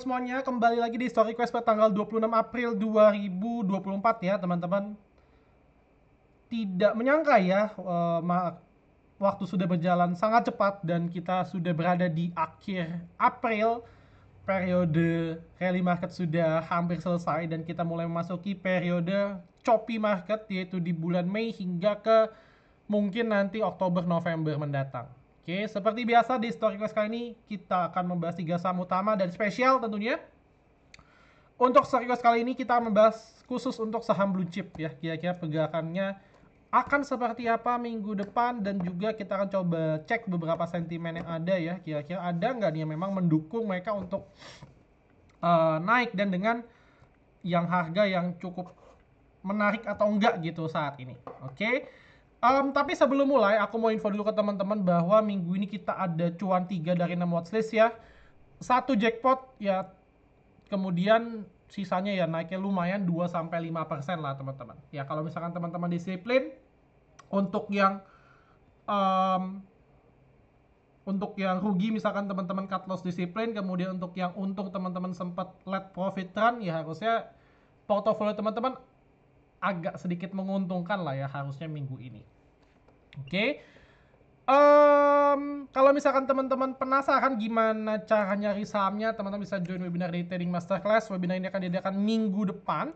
semuanya, kembali lagi di Story Quest pada tanggal 26 April 2024 ya teman-teman. Tidak menyangka ya, waktu sudah berjalan sangat cepat dan kita sudah berada di akhir April. Periode rally market sudah hampir selesai dan kita mulai memasuki periode choppy market, yaitu di bulan Mei hingga ke mungkin nanti Oktober November mendatang. Oke, seperti biasa di Story Quest kali ini kita akan membahas 3 saham utama dan spesial tentunya. Untuk Story Quest kali ini kita membahas khusus untuk saham blue chip ya, kira-kira pergerakannya akan seperti apa minggu depan, dan juga kita akan coba cek beberapa sentimen yang ada ya, kira-kira ada nggak nih yang memang mendukung mereka untuk naik dan dengan yang harga yang cukup menarik atau enggak gitu saat ini. Oke. Tapi sebelum mulai aku mau info dulu ke teman-teman bahwa minggu ini kita ada cuan 3 dari 6 watchlist ya. Satu jackpot ya, kemudian sisanya ya naiknya lumayan 2-5% lah teman-teman. Ya kalau misalkan teman-teman disiplin untuk yang rugi misalkan teman-teman cut loss disiplin, kemudian untuk yang untung teman-teman sempat let profit run, ya harusnya portofolio teman-teman agak sedikit menguntungkan lah ya harusnya minggu ini. Oke. Kalau misalkan teman-teman penasaran gimana cara nyari sahamnya, teman-teman bisa join webinar di Trading Masterclass. Webinar ini akan diadakan minggu depan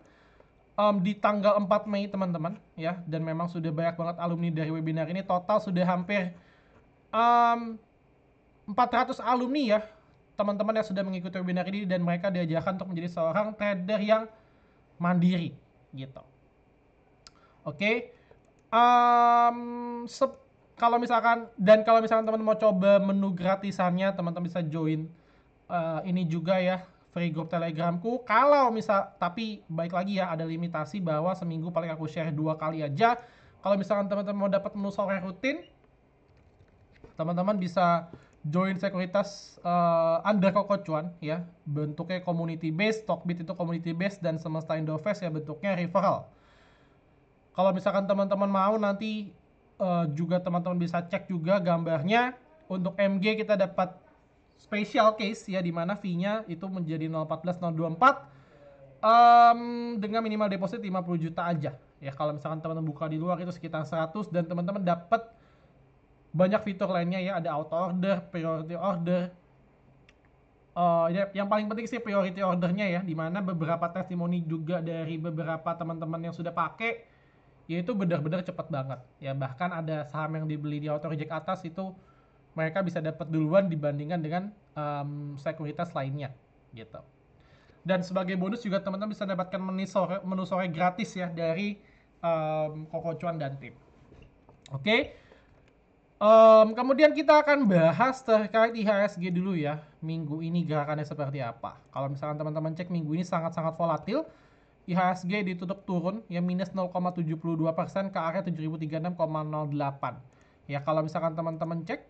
di tanggal 4 Mei teman-teman ya, dan memang sudah banyak banget alumni dari webinar ini. Total sudah hampir 400 alumni ya teman-teman yang sudah mengikuti webinar ini, dan mereka diajarkan untuk menjadi seorang trader yang mandiri gitu. Oke. Kalau misalkan teman-teman mau coba menu gratisannya, teman-teman bisa join ini juga ya, free group telegramku. Tapi baik lagi ya, ada limitasi bahwa seminggu paling aku share 2 kali aja. Kalau misalkan teman-teman mau dapat menu sore rutin, teman-teman bisa join sekuritas under Koko Cuan ya, bentuknya community based. Stockbit itu community based, dan Semesta Indovest ya bentuknya referral. Kalau misalkan teman-teman mau nanti juga teman-teman bisa cek juga gambarnya. Untuk MG kita dapat special case ya, dimana fee-nya itu menjadi 014 024 dengan minimal deposit 50 juta aja ya. Kalau misalkan teman-teman buka di luar itu sekitar 100, dan teman-teman dapat banyak fitur lainnya ya, ada auto order, priority order. Ya, yang paling penting sih priority ordernya ya, dimana beberapa testimoni juga dari beberapa teman-teman yang sudah pakai, yaitu benar-benar cepat banget ya. Bahkan ada saham yang dibeli di auto reject atas itu mereka bisa dapat duluan dibandingkan dengan sekuritas lainnya gitu. Dan sebagai bonus juga teman-teman bisa dapatkan menu sore gratis ya dari Koko Cuan dan tim. Oke. Kemudian kita akan bahas terkait IHSG dulu ya. Minggu ini gerakannya seperti apa. Kalau misalkan teman-teman cek, minggu ini sangat-sangat volatil. IHSG ditutup turun ya, minus 0,72% ke area 7036,08. Ya kalau misalkan teman-teman cek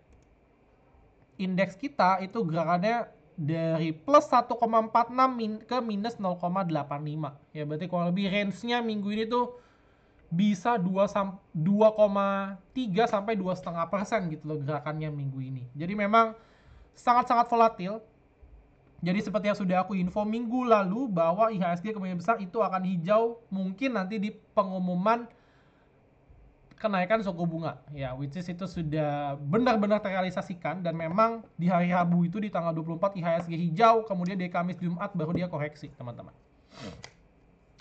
indeks kita itu gerakannya dari plus 1,46 ke minus 0,85. Ya berarti kurang lebih range-nya minggu ini tuh bisa 2,3 sampai 2,5% gitu loh gerakannya minggu ini. Jadi memang sangat-sangat volatil. Jadi seperti yang sudah aku info minggu lalu bahwa IHSG kemungkinan besar itu akan hijau mungkin nanti di pengumuman kenaikan suku bunga ya, which is itu sudah benar-benar terrealisasikan. Dan memang di hari Rabu itu di tanggal 24 IHSG hijau, kemudian di Kamis Jumat baru dia koreksi teman-teman.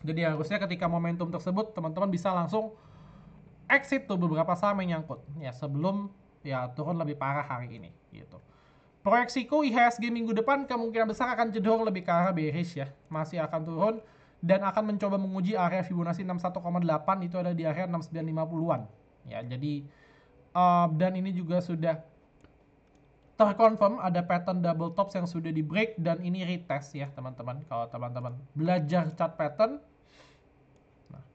Jadi harusnya ketika momentum tersebut teman-teman bisa langsung exit tuh beberapa saham yang nyangkut ya, sebelum ya turun lebih parah hari ini gitu. Proyeksiku IHSG minggu depan kemungkinan besar akan cenderung lebih ke arah bearish ya, masih akan turun dan akan mencoba menguji area Fibonacci 61,8, itu ada di area 6950-an ya. Jadi dan ini juga sudah terkonfirm ada pattern double tops yang sudah di break, dan ini retest ya teman-teman. Kalau teman-teman belajar chart pattern, nah,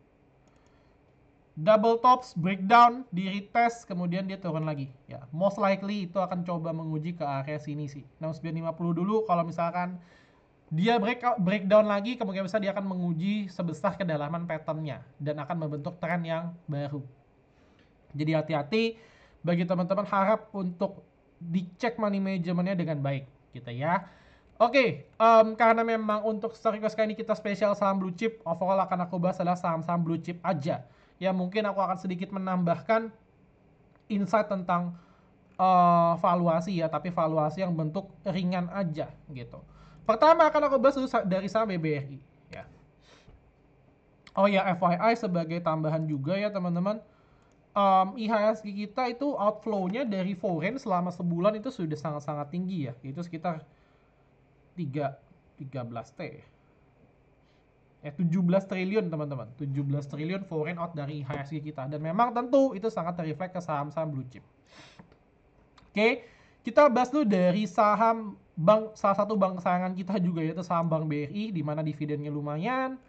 double tops breakdown di retest kemudian dia turun lagi ya, most likely itu akan coba menguji ke area sini sih 6950 dulu. Kalau misalkan dia breakdown lagi, kemungkinan besar dia akan menguji sebesar kedalaman patternnya dan akan membentuk tren yang baru. Jadi hati-hati bagi teman-teman, harap untuk dicek money managementnya dengan baik gitu ya. Oke, karena memang untuk story request kali ini kita spesial saham blue chip, overall akan aku bahas adalah saham-saham blue chip aja. Ya mungkin aku akan sedikit menambahkan insight tentang valuasi ya, tapi valuasi yang bentuk ringan aja gitu. Pertama akan aku bahas dari saham BBRI ya. Oh ya, FYI sebagai tambahan juga ya teman-teman, IHSG kita itu outflow-nya dari foreign selama sebulan itu sudah sangat-sangat tinggi ya, itu sekitar 13 T. 17 triliun teman-teman, 17 triliun foreign out dari IHSG kita, dan memang tentu itu sangat terreflect ke saham-saham blue chip. Oke, kita bahas dulu dari saham bank, salah satu bank kesayangan kita juga yaitu saham Bank BRI, di mana dividennya lumayan,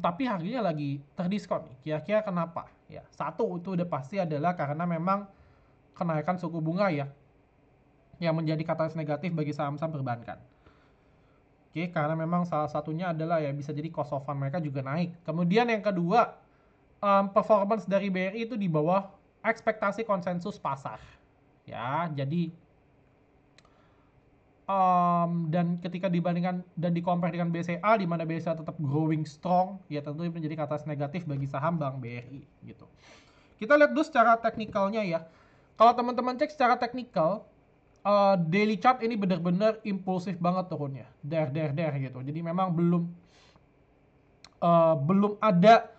tapi harganya lagi terdiskon nih. Kira-kira kenapa? Ya, satu itu udah pasti adalah karena memang kenaikan suku bunga ya, yang menjadi katalis negatif bagi saham-saham perbankan. Oke, karena memang salah satunya adalah ya bisa jadi cost of fund mereka juga naik. Kemudian yang kedua, performance dari BRI itu di bawah ekspektasi konsensus pasar. Ya, jadi dan ketika dibandingkan dan di-compare dengan BCA, di mana BCA tetap growing strong, ya tentu itu menjadi katalis negatif bagi saham Bank BRI gitu. Kita lihat dulu secara teknikalnya ya. Kalau teman-teman cek secara teknikal, daily chart ini benar-benar impulsif banget turunnya, der gitu. Jadi memang belum ada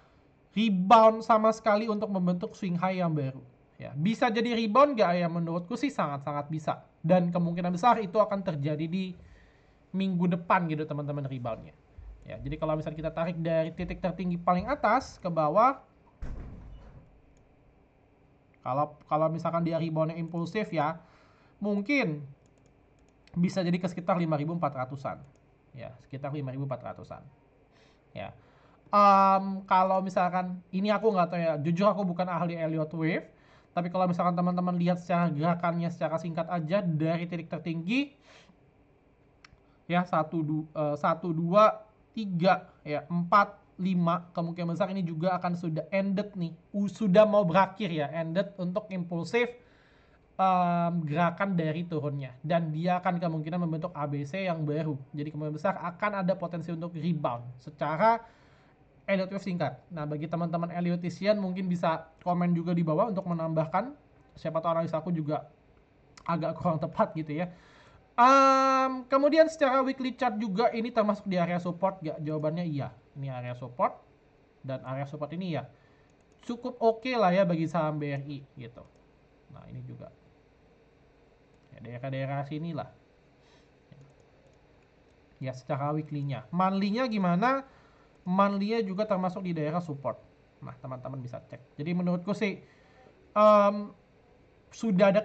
rebound sama sekali untuk membentuk swing high yang baru. Ya, bisa jadi rebound nggak ya? Menurutku sih sangat-sangat bisa. Dan kemungkinan besar itu akan terjadi di minggu depan gitu teman-teman reboundnya. Ya, jadi kalau misalnya kita tarik dari titik tertinggi paling atas ke bawah, kalau misalkan dia reboundnya impulsif ya, mungkin bisa jadi ke sekitar 5.400-an. Ya, sekitar 5.400-an. Ya. Kalau misalkan ini aku nggak tahu ya, jujur aku bukan ahli Elliott Wave, tapi kalau misalkan teman-teman lihat secara gerakannya secara singkat aja dari titik tertinggi ya 1 2 3 ya 4 5, kemungkinan besar ini juga akan sudah ended nih, sudah mau berakhir ya, ended untuk impulsif gerakan dari turunnya, dan dia akan kemungkinan membentuk ABC yang baru. Jadi kemungkinan besar akan ada potensi untuk rebound secara Elliott Wave singkat. Nah, bagi teman-teman Elliottisian mungkin bisa komen juga di bawah untuk menambahkan, siapa tahu analis aku juga agak kurang tepat gitu ya. Kemudian secara weekly chart juga ini termasuk di area support gak? Jawabannya iya. Ini area support, dan area support ini ya cukup oke lah ya bagi saham BRI gitu. Nah, ini juga ya, daerah-daerah sini lah ya secara weekly-nya. Monthly-nya gimana? Monthly-nya juga termasuk di daerah support. Nah, teman-teman bisa cek. Jadi menurutku sih sudah ada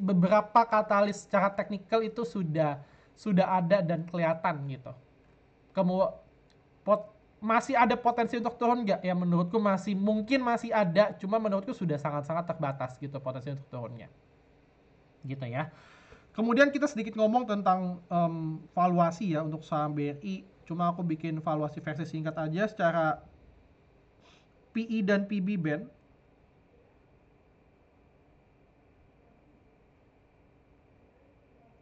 beberapa katalis secara teknikal itu sudah ada dan kelihatan gitu. Masih ada potensi untuk turun nggak? Ya menurutku mungkin masih ada, cuma menurutku sudah sangat-sangat terbatas gitu potensi untuk turunnya. Gitu ya. Kemudian kita sedikit ngomong tentang valuasi ya untuk saham BRI. Cuma aku bikin valuasi versi singkat aja secara PE dan PB band.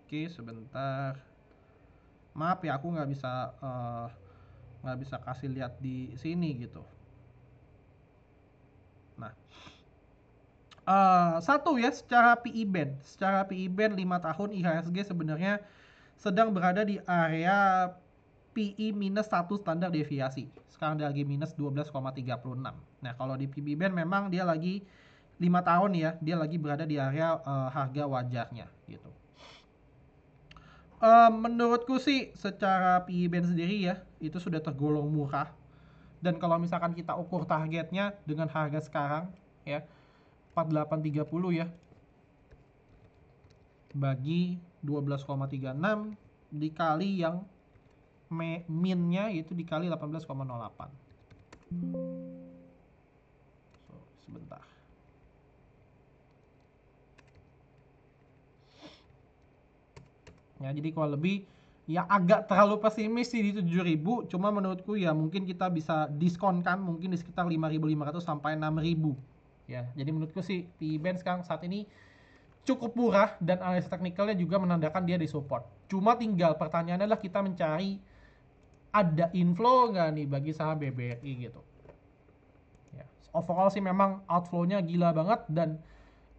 Oke, sebentar. Maaf ya, aku nggak bisa kasih lihat di sini gitu. Nah, satu ya, secara PE band 5 tahun IHSG sebenarnya sedang berada di area PE minus 1 standar deviasi. Sekarang dia lagi minus 12,36. Nah, kalau di PB band memang dia lagi 5 tahun ya, dia lagi berada di area harga wajarnya gitu. Menurutku sih secara PE band sendiri ya, itu sudah tergolong murah. Dan kalau misalkan kita ukur targetnya dengan harga sekarang ya, 4830 ya, bagi 12,36 dikali yang minnya itu dikali 18,08. Sebentar. Ya, jadi kalau lebih ya agak terlalu pesimis sih di 7.000, cuma menurutku ya mungkin kita bisa diskonkan mungkin di sekitar 5.500 sampai 6.000. Ya, jadi menurutku sih PE band sekarang saat ini cukup murah dan analisa teknikalnya juga menandakan dia di support. Cuma tinggal pertanyaannya adalah kita mencari ada inflow nggak nih bagi saham BBRI gitu. Ya, overall sih memang outflow-nya gila banget dan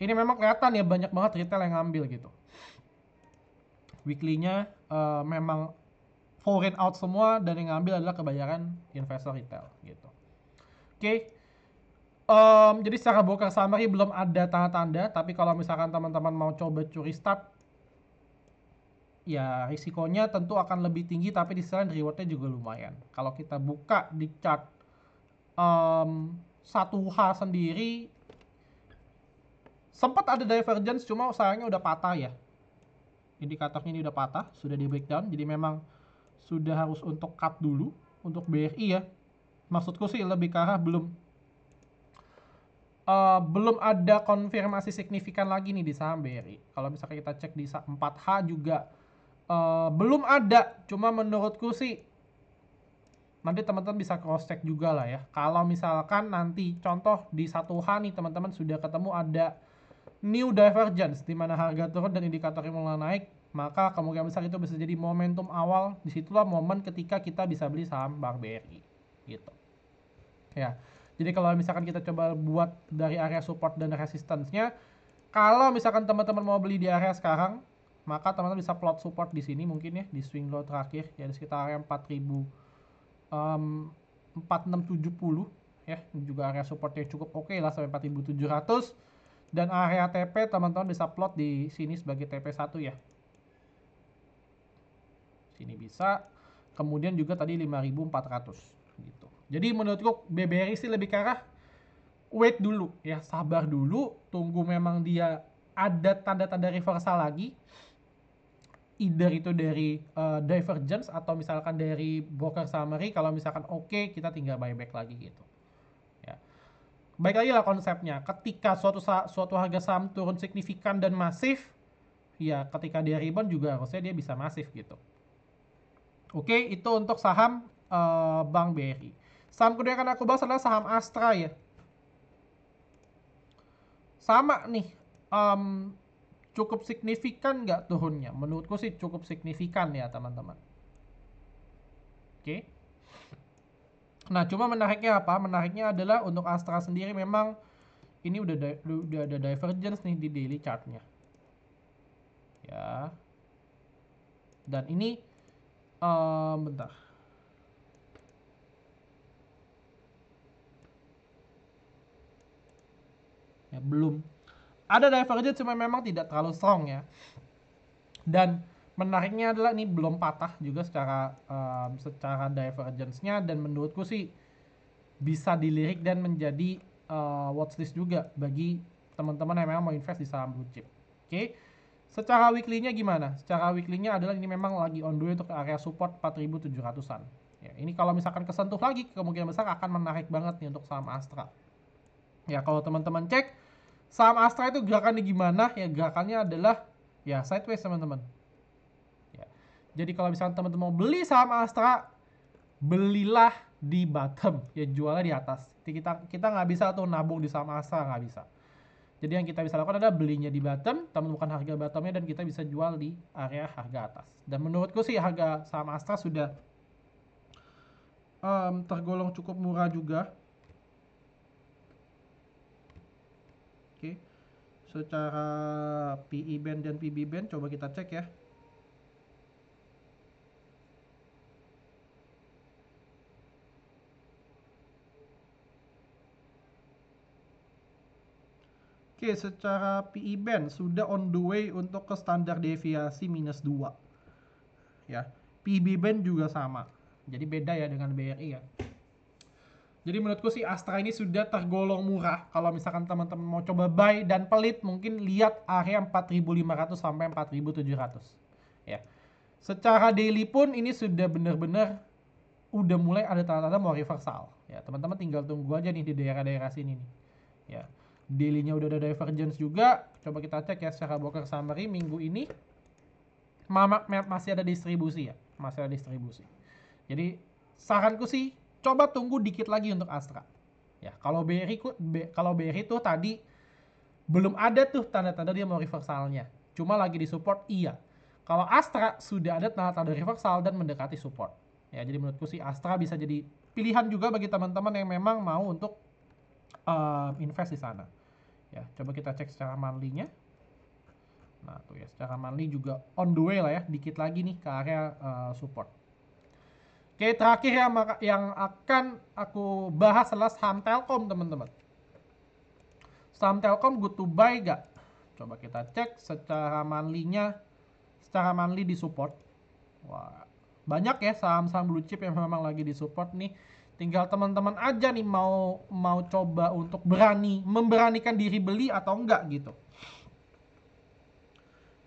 ini memang kelihatan ya banyak banget retail yang ngambil gitu. Weekly-nya memang foreign out semua dan yang ngambil adalah kebanyakan investor retail gitu. Oke. Jadi secara broker summary belum ada tanda-tanda, tapi kalau misalkan teman-teman mau coba curi start, ya risikonya tentu akan lebih tinggi, tapi di sisi lain rewardnya juga lumayan. Kalau kita buka di chart 1H sendiri, sempat ada divergence, cuma sayangnya udah patah ya. Indikatornya ini udah patah, sudah di breakdown, jadi memang sudah harus untuk cut dulu untuk BRI ya. Maksudku sih lebih ke arah belum ada konfirmasi signifikan lagi nih di saham BRI. Kalau misalkan kita cek di 4H juga belum ada. Cuma menurutku sih nanti teman-teman bisa cross check juga lah ya. Kalau misalkan nanti contoh di 1H nih teman-teman sudah ketemu ada new divergence di mana harga turun dan indikatornya mulai naik, maka kemungkinan besar itu bisa jadi momentum awal. Disitulah momen ketika kita bisa beli saham Bank BRI gitu. Ya. Jadi kalau misalkan kita coba buat dari area support dan resistance-nya, kalau misalkan teman-teman mau beli di area sekarang, maka teman-teman bisa plot support di sini mungkin ya, di swing low terakhir ya di sekitar area 4670 ya, ini juga area supportnya cukup oke lah sampai 4700 dan area TP teman-teman bisa plot di sini sebagai TP1 ya. Sini bisa. Kemudian juga tadi 5400 gitu. Jadi menurutku BBRI sih lebih ke arah wait dulu ya, sabar dulu, tunggu memang dia ada tanda-tanda reversal lagi, either itu dari divergence atau misalkan dari broker summary. Kalau misalkan oke, kita tinggal buyback lagi gitu ya. Baik lagi lah konsepnya, ketika suatu harga saham turun signifikan dan masif ya, ketika dia rebound juga harusnya dia bisa masif gitu. Oke, itu untuk saham Bank BRI. Saham kedua yang akan aku bahas adalah saham Astra ya. Sama nih, cukup signifikan nggak turunnya? Menurutku sih cukup signifikan ya teman-teman. Oke. Nah, cuma menariknya apa? Menariknya adalah untuk Astra sendiri memang ini udah ada divergence nih di daily chartnya. Ya. Dan ini bentar. Ya, belum ada divergence, cuma memang tidak terlalu strong ya. Dan menariknya adalah ini belum patah juga secara divergence-nya, dan menurutku sih bisa dilirik dan menjadi watchlist juga bagi teman-teman yang memang mau invest di saham blue chip. Oke. Secara weekly-nya gimana? Secara weekly-nya adalah ini memang lagi on the way untuk area support 4700-an. Ya, ini kalau misalkan kesentuh lagi, kemungkinan besar akan menarik banget nih untuk saham Astra. Ya, kalau teman-teman cek saham Astra itu gerakannya gimana? Ya, gerakannya adalah ya sideways teman-teman. Ya. Jadi kalau misalnya teman-teman mau beli saham Astra, belilah di bottom, ya jualnya di atas. Jadi kita nggak bisa tuh nabung di saham Astra, nggak bisa. Jadi yang kita bisa lakukan adalah belinya di bottom, temukan harga bottomnya, dan kita bisa jual di area harga atas. Dan menurutku sih harga saham Astra sudah tergolong cukup murah juga. Oke. Secara PE band dan PB band coba kita cek ya. Oke, secara PE band sudah on the way untuk ke standar deviasi -2 ya. PB band juga sama, jadi beda ya dengan BRI ya. Jadi menurutku sih Astra ini sudah tergolong murah. Kalau misalkan teman-teman mau coba buy dan pelit, mungkin lihat area 4500 sampai 4700 ya. Secara daily pun ini sudah benar-benar udah mulai ada tanda-tanda mau reversal ya. Teman-teman tinggal tunggu aja nih di daerah-daerah sini nih ya. Daily-nya udah ada divergence juga. Coba kita cek ya secara broker summary minggu ini masih ada distribusi ya, masih ada distribusi. Jadi saranku sih coba tunggu dikit lagi untuk Astra. Ya, kalau BRI tuh tadi belum ada tuh tanda-tanda dia mau reversalnya. Cuma lagi di support, iya. Kalau Astra sudah ada tanda-tanda reversal dan mendekati support. Ya, jadi menurutku sih Astra bisa jadi pilihan juga bagi teman-teman yang memang mau untuk invest di sana. Ya, coba kita cek secara monthly-nya. Nah, tuh ya, secara monthly juga on the way lah ya, dikit lagi nih ke area support. Oke, terakhir yang akan aku bahas adalah saham Telkom, teman-teman. Saham Telkom good to buy gak? Coba kita cek secara monthly-nya, secara monthly di support. Wah, banyak ya saham-saham blue chip yang memang lagi di support nih. Tinggal teman-teman aja nih mau coba untuk memberanikan diri beli atau enggak gitu.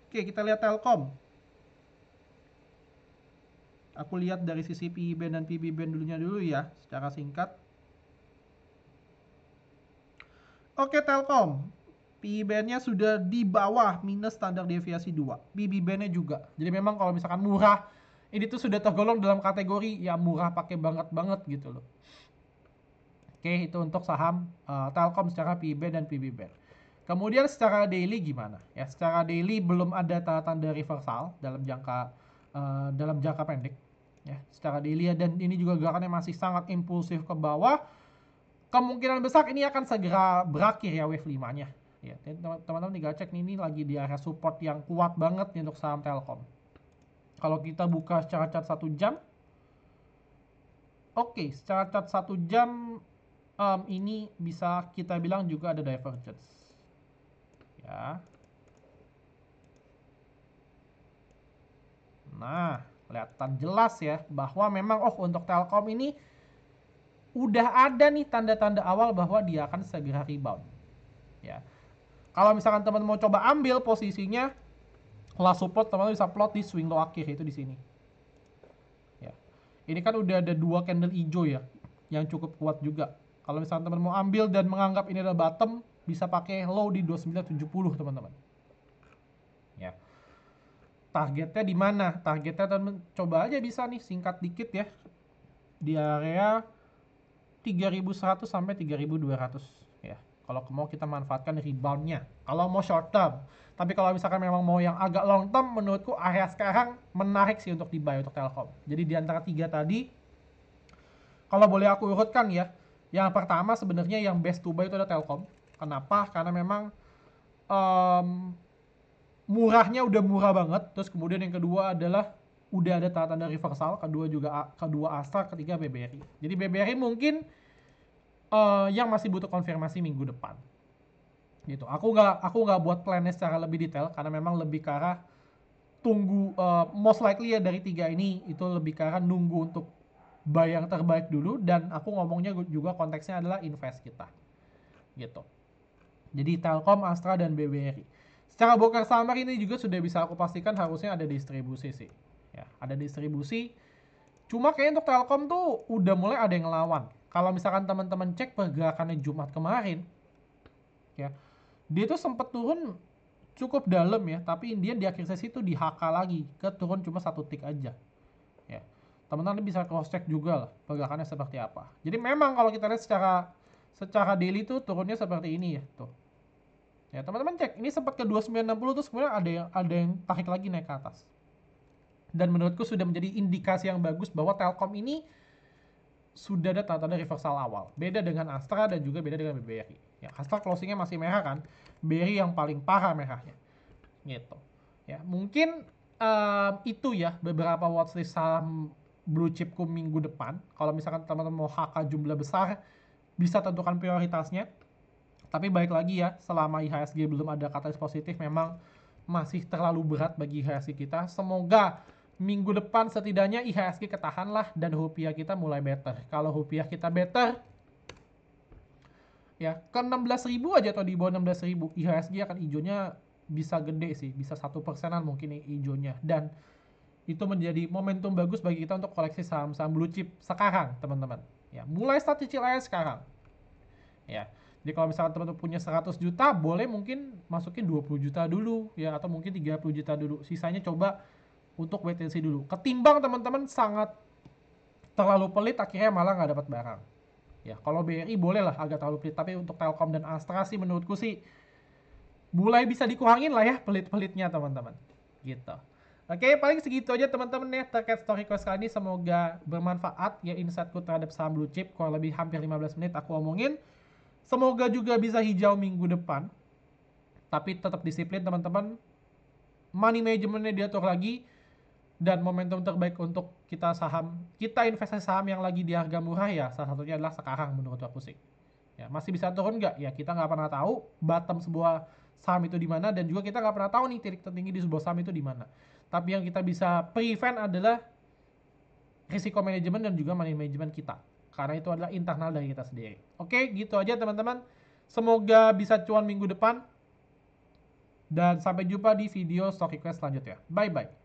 Oke, kita lihat Telkom. Aku lihat dari sisi PE band dan PB band dulu ya, secara singkat. Oke, Telkom. PE band-nya sudah di bawah minus standar deviasi 2. PB band-nya juga. Jadi memang kalau misalkan murah, ini tuh sudah tergolong dalam kategori ya murah pakai banget gitu loh. Oke, itu untuk saham Telkom secara PE band dan PB band. Kemudian secara daily gimana? Ya, secara daily belum ada tanda-tanda reversal dalam jangka pendek. Ya, secara daily dan ini juga gerakannya masih sangat impulsif ke bawah. Kemungkinan besar ini akan segera berakhir ya wave 5-nya. Ya, teman-teman tinggal cek nih, ini lagi di area support yang kuat banget nih untuk saham Telkom. Kalau kita buka secara chart 1 jam, oke, secara chart 1 jam ini bisa kita bilang juga ada divergence. Ya. Nah, kelihatan jelas ya bahwa memang untuk Telkom ini udah ada nih tanda-tanda awal bahwa dia akan segera rebound. Ya. Kalau misalkan teman mau coba ambil posisinya, last support teman bisa plot di swing low akhir, itu di sini. Ya. Ini kan udah ada 2 candle hijau ya, yang cukup kuat juga. Kalau misalkan teman mau ambil dan menganggap ini adalah bottom, bisa pakai low di 2970 teman-teman. Ya. Targetnya di mana? Targetnya teman coba aja bisa nih singkat dikit ya. Di area 3100 sampai 3200 ya. Kalau mau kita manfaatkan reboundnya. Kalau mau short term. Tapi kalau misalkan memang mau yang agak long term, menurutku area sekarang menarik sih untuk di buy untuk Telkom. Jadi di antara 3 tadi, kalau boleh aku urutkan ya, yang pertama sebenarnya yang best to buy itu ada Telkom. Kenapa? Karena memang murahnya udah murah banget. Terus kemudian yang kedua adalah udah ada tanda-tanda reversal. Kedua Astra, ketiga BBRI. Jadi BBRI mungkin yang masih butuh konfirmasi minggu depan. Gitu. Aku nggak buat plannya secara lebih detail karena memang lebih ke arah tunggu most likely ya dari 3 ini itu lebih ke arah nunggu untuk buy yang terbaik dulu, dan aku ngomongnya juga konteksnya adalah invest kita. Gitu. Jadi Telkom, Astra dan BBRI. Secara broker samar ini juga sudah bisa aku pastikan harusnya ada distribusi sih. Ya, ada distribusi. Cuma kayak untuk Telkom tuh udah mulai ada yang ngelawan. Kalau misalkan teman-teman cek pergerakannya Jumat kemarin, ya, dia tuh sempat turun cukup dalam ya, tapi dia di akhir sesi itu di HK lagi, ke turun cuma 1 tick aja. Ya. Teman-teman bisa cross check juga lah pergerakannya seperti apa. Jadi memang kalau kita lihat secara daily tuh turunnya seperti ini ya, tuh. Ya, teman-teman cek, ini sempat ke 2960 terus kemudian ada yang tarik lagi naik ke atas. Dan menurutku sudah menjadi indikasi yang bagus bahwa Telkom ini sudah ada tanda-tanda reversal awal. Beda dengan Astra dan juga beda dengan BBRI. Ya, Astra closingnya masih merah kan, BRI yang paling parah merahnya. Gitu. Ya, mungkin itu ya beberapa watchlist saham blue chipku minggu depan. Kalau misalkan teman-teman mau HK jumlah besar, bisa tentukan prioritasnya. Tapi baik lagi ya, selama IHSG belum ada katalis positif, memang masih terlalu berat bagi IHSG kita. Semoga minggu depan setidaknya IHSG ketahanlah dan rupiah kita mulai better. Kalau rupiah kita better, ya ke 16.000 aja atau di bawah 16.000, IHSG akan hijaunya bisa gede sih, bisa 1%-an mungkin hijaunya. Dan itu menjadi momentum bagus bagi kita untuk koleksi saham-saham blue chip sekarang, teman-teman. Ya, mulai start cicil aja sekarang. Ya. Jadi kalau misalkan teman-teman punya 100 juta, boleh mungkin masukin 20 juta dulu ya, atau mungkin 30 juta dulu. Sisanya coba untuk wait and see dulu. Ketimbang teman-teman sangat terlalu pelit akhirnya malah nggak dapat barang. Ya, kalau BRI boleh lah agak terlalu pelit, tapi untuk Telkom dan Astra sih menurutku sih mulai bisa dikurangin lah ya pelit-pelitnya teman-teman. Gitu. Oke, paling segitu aja teman-teman ya terkait story quest kali ini. Semoga bermanfaat ya insightku terhadap saham blue chip. Kurang lebih hampir 15 menit aku omongin. Semoga juga bisa hijau minggu depan. Tapi tetap disiplin teman-teman. Money managementnya diatur lagi. Dan momentum terbaik untuk kita investasi saham yang lagi di harga murah ya salah satunya adalah sekarang menurut aku sih. Ya, masih bisa turun nggak? Ya kita nggak pernah tahu bottom sebuah saham itu di mana dan juga kita nggak pernah tahu nih titik tertinggi di sebuah saham itu di mana. Tapi yang kita bisa prevent adalah risiko manajemen dan juga money management kita. Karena itu adalah internal dari kita sendiri. Oke, gitu aja teman-teman. Semoga bisa cuan minggu depan. Dan sampai jumpa di video stock request selanjutnya. Bye-bye.